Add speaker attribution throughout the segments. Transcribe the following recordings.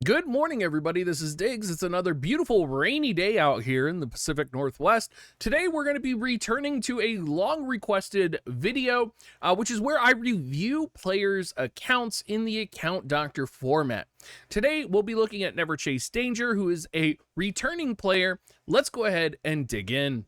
Speaker 1: Good morning, everybody. This is Diggs. It's another beautiful rainy day out here in the Pacific Northwest. Today, we're going to be returning to a long-requested video, which is where I review players' accounts in the Account Doctor format. Today, we'll be looking at Never Chase Danger, who is a returning player. Let's go ahead and dig in.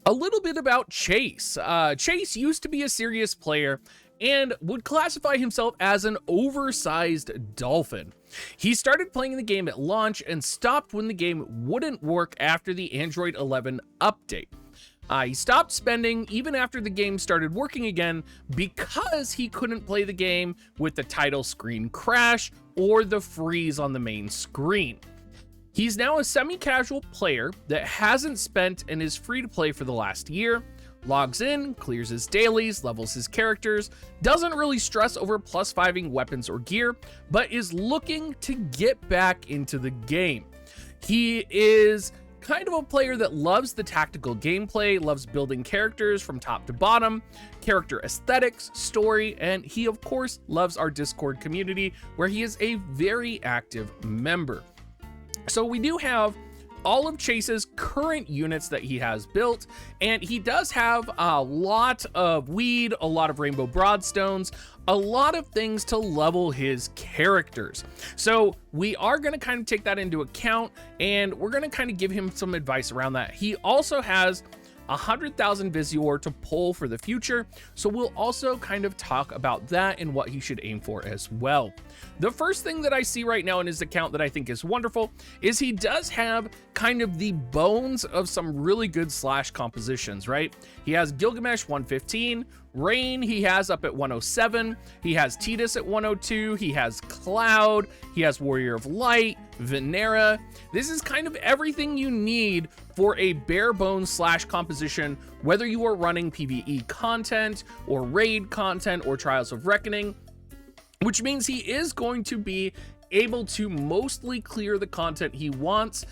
Speaker 1: A little bit about Chase. Chase used to be a serious player and would classify himself as an oversized dolphin. He started playing the game at launch and stopped when the game wouldn't work after the Android 11 update. He stopped spending even after the game started working again because he couldn't play the game with the title screen crash or the freeze on the main screen. He's now a semi-casual player that hasn't spent and is free to play for the last year, logs in, clears his dailies, levels his characters, doesn't really stress over +5ing weapons or gear, but is looking to get back into the game. He is kind of a player that loves the tactical gameplay, loves building characters from top to bottom, character aesthetics, story, and he of course loves our Discord community where he is a very active member. So we do have all of Chase's current units that he has built, and he does have a lot of weed, a lot of rainbow broadstones, a lot of things to level his characters. So we are going to kind of take that into account, and we're going to kind of give him some advice around that. He also has 100,000 Visior to pull for the future, so we'll also kind of talk about that and what he should aim for as well. The first thing that I see right now in his account that I think is wonderful is he does have kind of the bones of some really good slash compositions, right? He has Gilgamesh 115, Rain he has up at 107, he has Tidus at 102, he has Cloud, he has Warrior of Light, Venera. This is kind of everything you need for a bare bones slash composition, whether you are running PvE content or raid content or Trials of Reckoning, which means he is going to be able to mostly clear the content he wants,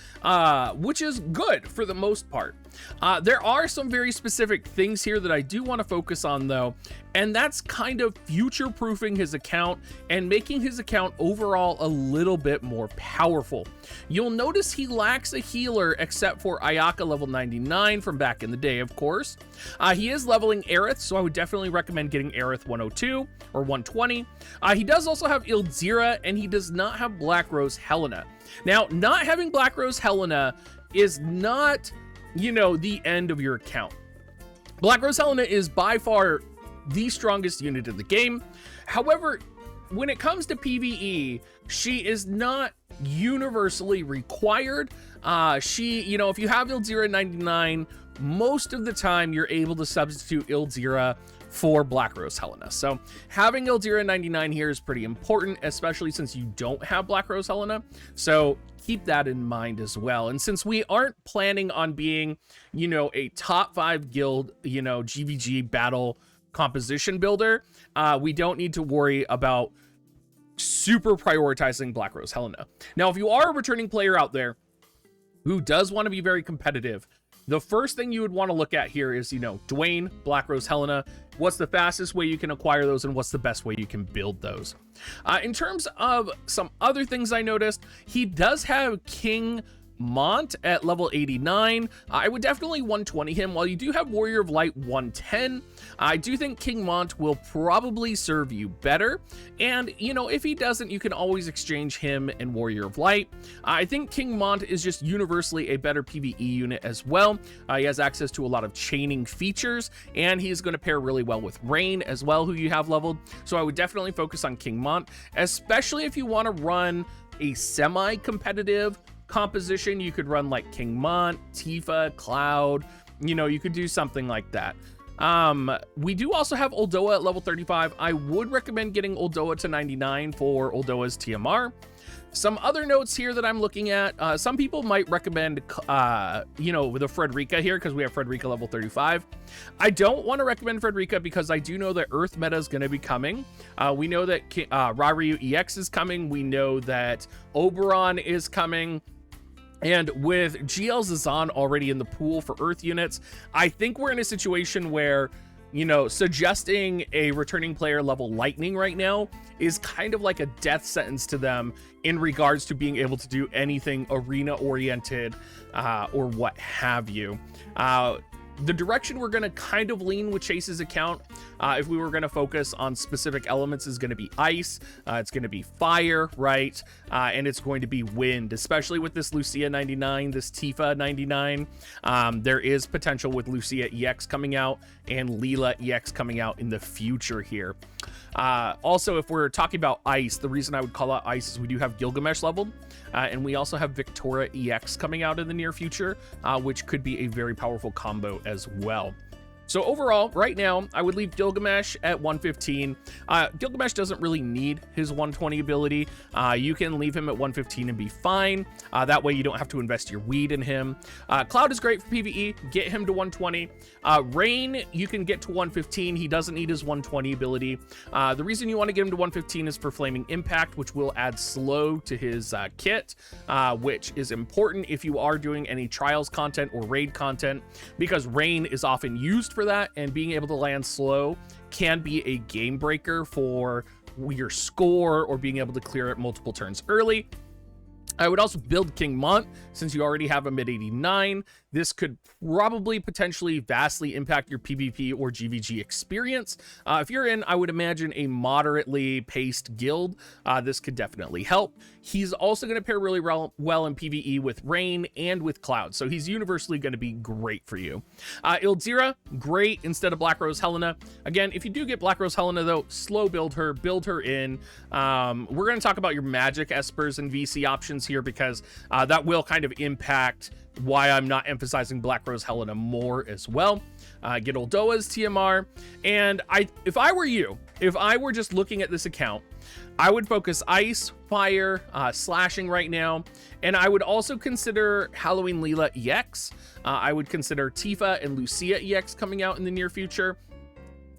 Speaker 1: which is good for the most part. There are some very specific things here that I do want to focus on though, and that's kind of future-proofing his account and making his account overall a little bit more powerful. You'll notice he lacks a healer except for Ayaka level 99 from back in the day, of course. He is leveling Aerith, so I would definitely recommend getting Aerith 102 or 120. He does also have Ildira, and he does not have Black Rose Helena. Now, not having Black Rose Helena is not, you know, the end of your account. Black Rose Helena is by far the strongest unit in the game. However, when it comes to PvE, she is not universally required. You know, if you have Ildira 99, most of the time you're able to substitute Ildira for Black Rose Helena. So having Ildira 99 here is pretty important, especially since you don't have Black Rose Helena. So keep that in mind as well. And since we aren't planning on being, you know, a top 5 guild, you know, GVG battle composition builder, we don't need to worry about super prioritizing Black Rose Helena. Now, if you are a returning player out there who does want to be very competitive, the first thing you would want to look at here is, you know, Dwayne, Black Rose Helena. What's the fastest way you can acquire those, and what's the best way you can build those? In terms of some other things I noticed, he does have King Mont at level 89. I would definitely 120 him. While you do have Warrior of Light 110, I do think King Mont will probably serve you better. And, you know, if he doesn't, you can always exchange him and Warrior of Light. I think King Mont is just universally a better PvE unit as well. He has access to a lot of chaining features, and he's going to pair really well with Rain as well, who you have leveled. So I would definitely focus on King Mont, especially if you want to run a semi-competitive composition. You could run like King Mont, Tifa, Cloud, you know, you could do something like that. We do also have Uldoa at level 35. I would recommend getting Uldoa to 99 for Uldoa's TMR. Some other notes here that I'm looking at, some people might recommend, you know, the Frederica here because we have Frederica level 35. I don't want to recommend Frederica because I do know that Earth meta is going to be coming. We know that Raryu EX is coming. We know that Oberon is coming. And with GL Zazan already in the pool for Earth units, I think we're in a situation where you know, suggesting a returning player level lightning right now is kind of like a death sentence to them in regards to being able to do anything arena oriented or what have you. The direction we're going to kind of lean with Chase's account, if we were going to focus on specific elements, is going to be ice, it's going to be fire, right? And it's going to be wind, especially with this Lucia 99, this Tifa 99. There is potential with Lucia EX coming out and Leela EX coming out in the future here. Also, if we're talking about ice, the reason I would call out ice is we do have Gilgamesh leveled, and we also have Victoria EX coming out in the near future, which could be a very powerful combo as well. So overall, right now, I would leave Gilgamesh at 115. Gilgamesh doesn't really need his 120 ability. You can leave him at 115 and be fine. That way you don't have to invest your weed in him. Cloud is great for PvE. Get him to 120. Rain, you can get to 115. He doesn't need his 120 ability. The reason you want to get him to 115 is for Flaming Impact, which will add slow to his kit, which is important if you are doing any Trials content or Raid content, because Rain is often used for that, and being able to land slow can be a game breaker for your score or being able to clear it multiple turns early. I would also build King Mont, since you already have a mid 89. This could probably potentially vastly impact your PvP or GVG experience. If you're in, I would imagine, a moderately paced guild, this could definitely help. He's also going to pair really well in PvE with Rain and with Cloud, so he's universally going to be great for you. Ildzira, great instead of Black Rose Helena. Again, if you do get Black Rose Helena, though, slow build her in. We're going to talk about your magic Espers and VC options here, because that will kind of impact why I'm not emphasizing Black Rose Helena more as well. Get Oldoa's TMR, and if I were you, if I were just looking at this account, I would focus ice, fire, slashing right now, and I would also consider Halloween Leela EX. I would consider Tifa and Lucia EX coming out in the near future.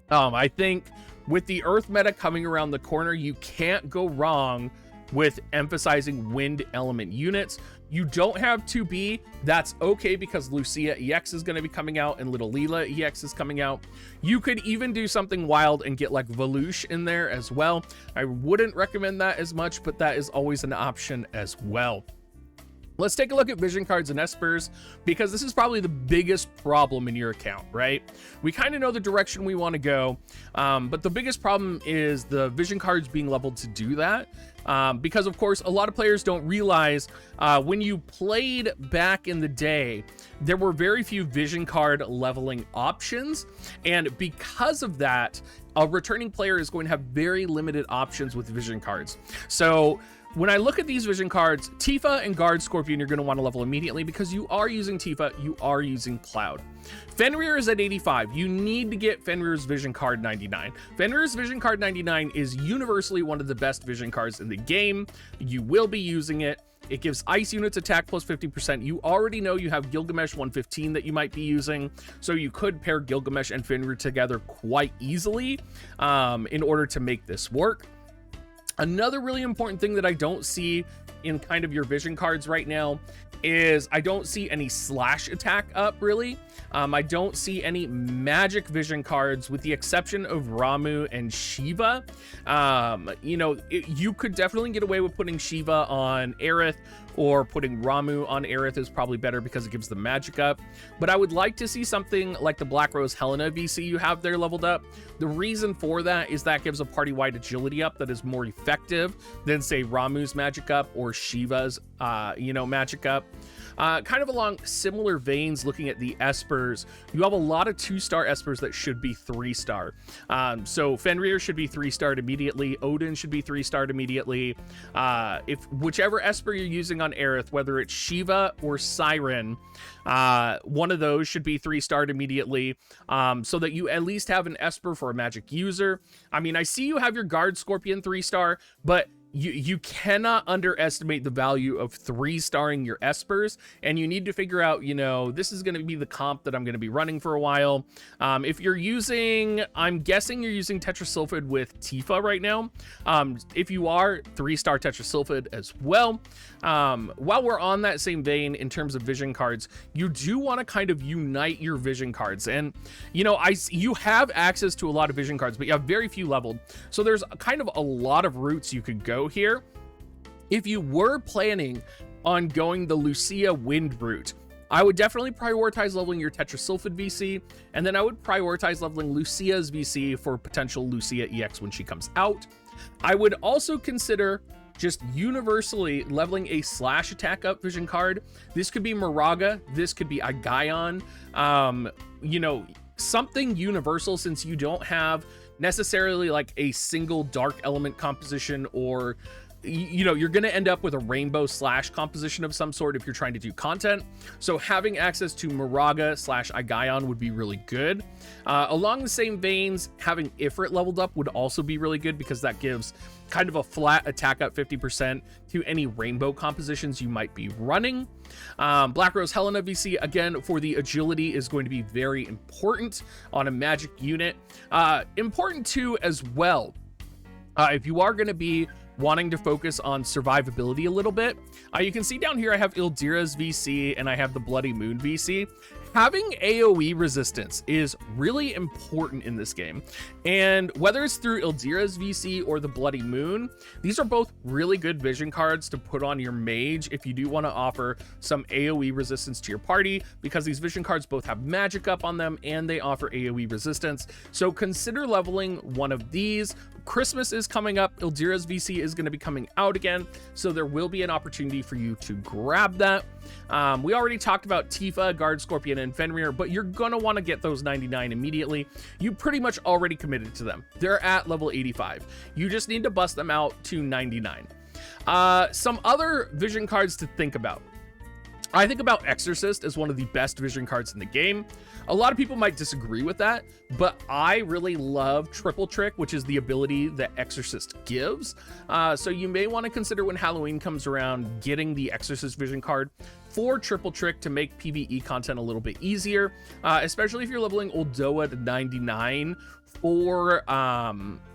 Speaker 1: I think with the Earth meta coming around the corner, you can't go wrong with emphasizing wind element units. You don't have 2B, that's okay, because Lucia EX is going to be coming out and Little Leela EX is coming out. You could even do something wild and get like Velouche in there as well. I wouldn't recommend that as much, but that is always an option as well. Let's take a look at vision cards and Espers, because this is probably the biggest problem in your account, right? We kind of know the direction we want to go, but the biggest problem is the vision cards being leveled to do that. Because of course, a lot of players don't realize when you played back in the day, there were very few vision card leveling options. And because of that, a returning player is going to have very limited options with vision cards. So when I look at these vision cards, Tifa and Guard Scorpion, you're going to want to level immediately, because you are using Tifa, you are using Cloud. Fenrir is at 85. You need to get Fenrir's Vision Card 99. Fenrir's Vision Card 99 is universally one of the best vision cards in the game. You will be using it. It gives ice units attack plus 50%. You already know you have Gilgamesh 115 that you might be using, so you could pair Gilgamesh and Fenrir together quite easily in order to make this work. Another really important thing that I don't see in kind of your vision cards right now is I don't see any slash attack up, really. I don't see any magic vision cards, with the exception of Ramu and Shiva. You know, you could definitely get away with putting Shiva on Aerith, or putting Ramu on Aerith is probably better because it gives the magic up. But I would like to see something like the Black Rose Helena VC you have there leveled up. The reason for that is that gives a party-wide agility up that is more effective than, say, Ramu's magic up or Shiva's, you know, magic up. Kind of along similar veins, looking at the Espers, you have a lot of 2-star Espers that should be 3-star. So Fenrir should be 3-starred immediately. Odin should be 3-starred immediately. If whichever Esper you're using on Aerith, whether it's Shiva or Siren, one of those should be 3-starred immediately, so that you at least have an Esper for a magic user. I mean, I see you have your Guard Scorpion 3-star, but you cannot underestimate the value of 3-starring your Espers, and you need to figure out, you know, this is going to be the comp that I'm going to be running for a while. If you're using, I'm guessing you're using Tetrasulfid with Tifa right now. If you are, 3-star Tetrasulfid as well. While we're on that same vein in terms of vision cards, you do want to kind of unite your vision cards. And, you know, you have access to a lot of vision cards, but you have very few leveled. So there's kind of a lot of routes you could go here. If you were planning on going the Lucia Wind route, I would definitely prioritize leveling your Tetrasulfid VC, and then I would prioritize leveling Lucia's VC for potential Lucia EX when she comes out. I would also consider just universally leveling a slash attack up vision card. This could be Moraga, this could be Agaion, you know, something universal, since you don't have necessarily like a single dark element composition, or you know, you're going to end up with a rainbow slash composition of some sort if you're trying to do content. So having access to Moraga slash Agaion would be really good. Along the same veins, having Ifrit leveled up would also be really good, because that gives kind of a flat attack up 50% to any rainbow compositions you might be running. Black Rose Helena VC, again, for the agility, is going to be very important on a magic unit. Important too as well, if you are going to be wanting to focus on survivability a little bit, you can see down here I have Ildira's VC and I have the Bloody Moon VC. Having AoE resistance is really important in this game, and whether it's through Ildira's VC or the Bloody Moon, these are both really good vision cards to put on your mage if you do want to offer some AoE resistance to your party, because these vision cards both have magic up on them and they offer AoE resistance. So consider leveling one of these. Christmas is coming up, Ildira's VC is going to be coming out again, so there will be an opportunity for you to grab that. We already talked about Tifa, Guard Scorpion, and Fenrir, but you're going to want to get those 99 immediately. You pretty much already committed to them. They're at level 85. You just need to bust them out to 99. Some other vision cards to think about. I think about Exorcist as one of the best vision cards in the game. A lot of people might disagree with that, but I really love Triple Trick, which is the ability that Exorcist gives. So you may want to consider, when Halloween comes around, getting the Exorcist vision card for Triple Trick to make PvE content a little bit easier, especially if you're leveling Uldoa to 99 for,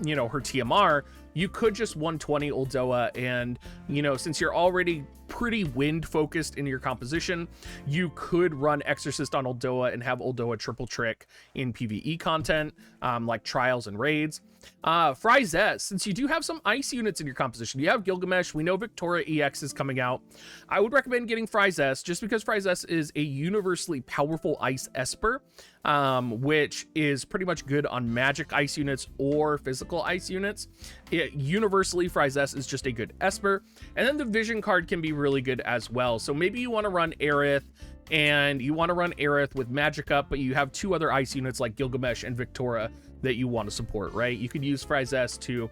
Speaker 1: you know, her TMR. You could just 120 Uldoa, and, you know, since you're already pretty wind focused in your composition, you could run Exorcist on Uldoa and have Uldoa Triple Trick in PvE content, like trials and raids. Fryzess, since you do have some ice units in your composition, you have Gilgamesh, we know Victoria EX is coming out. I would recommend getting Fryzess, just because Fryzess is a universally powerful ice Esper, which is pretty much good on magic ice units or physical ice units. Universally, Fryzess is just a good Esper, and then the vision card can be really good as well. So maybe you want to run Aerith, and you want to run Aerith with magic up, but you have two other ice units like Gilgamesh and Victoria that you want to support, right? You could use Fryzess to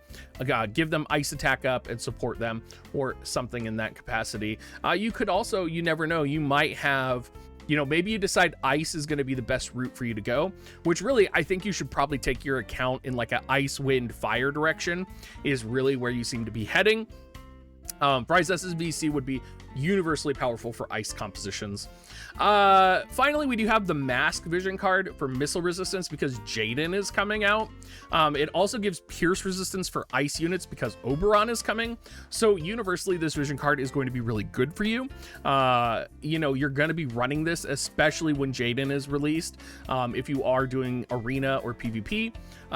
Speaker 1: give them ice attack up and support them, or something in that capacity. You could also, you never know, you might have, you know, maybe you decide ice is going to be the best route for you to go, which really, I think you should probably take your account in like a ice, wind, fire direction is really where you seem to be heading. Fryzess's VC would be universally powerful for ice compositions. Finally, we do have the Mask vision card for missile resistance, because Jaden is coming out. It also gives pierce resistance for ice units because Oberon is coming. So universally, this vision card is going to be really good for you. You know, you're going to be running this, especially when Jaden is released, if you are doing arena or PvP.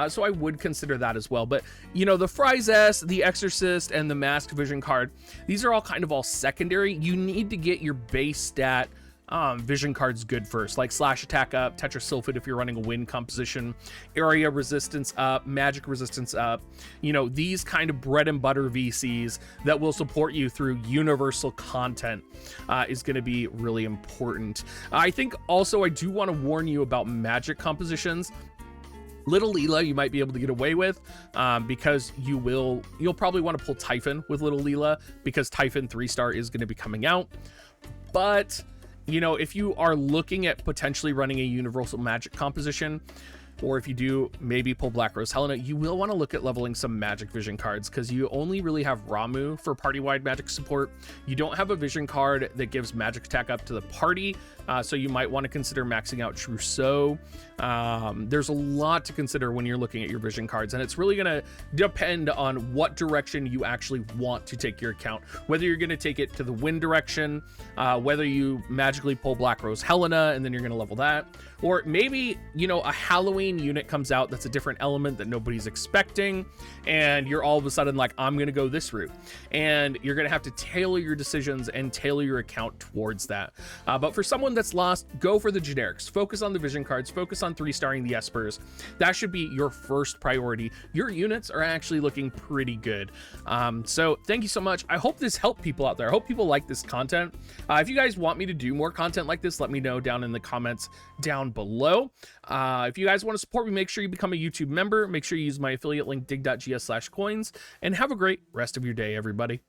Speaker 1: So I would consider that as well. But, you know, the Fryzess, the Exorcist, and the Mask vision card, these are all kind of all secondary. You need to get your base stat vision cards good first, like slash attack up, Tetrasulfid if you're running a wind composition, area resistance up, magic resistance up. You know, these kind of bread and butter VCs that will support you through universal content is going to be really important. I think also I do want to warn you about magic compositions. Little Leela you might be able to get away with, because you'll probably want to pull Typhon with Little Leela, because Typhon 3-star is going to be coming out. But, you know, if you are looking at potentially running a universal magic composition, or if you do maybe pull Black Rose Helena, you will want to look at leveling some Magic Vision cards, because you only really have Ramu for party-wide Magic support. You don't have a Vision card that gives Magic attack up to the party, so you might want to consider maxing out Trousseau. There's a lot to consider when you're looking at your Vision cards, and it's really going to depend on what direction you actually want to take your account, whether you're going to take it to the wind direction, whether you magically pull Black Rose Helena and then you're going to level that, or maybe, you know, a Halloween unit comes out that's a different element that nobody's expecting, and you're all of a sudden like, I'm going to go this route, and you're going to have to tailor your decisions and tailor your account towards that. But for someone that's lost, go for the generics, focus on the Vision cards, focus on 3-starring the Espers. That should be your first priority. Your units are actually looking pretty good. So thank you so much. I hope this helped people out there. I hope people like this content. If you guys want me to do more content like this, let me know down in the comments down below. If you guys want to support me, make sure you become a YouTube member. Make sure you use my affiliate link dig.gs/coins, and have a great rest of your day, everybody.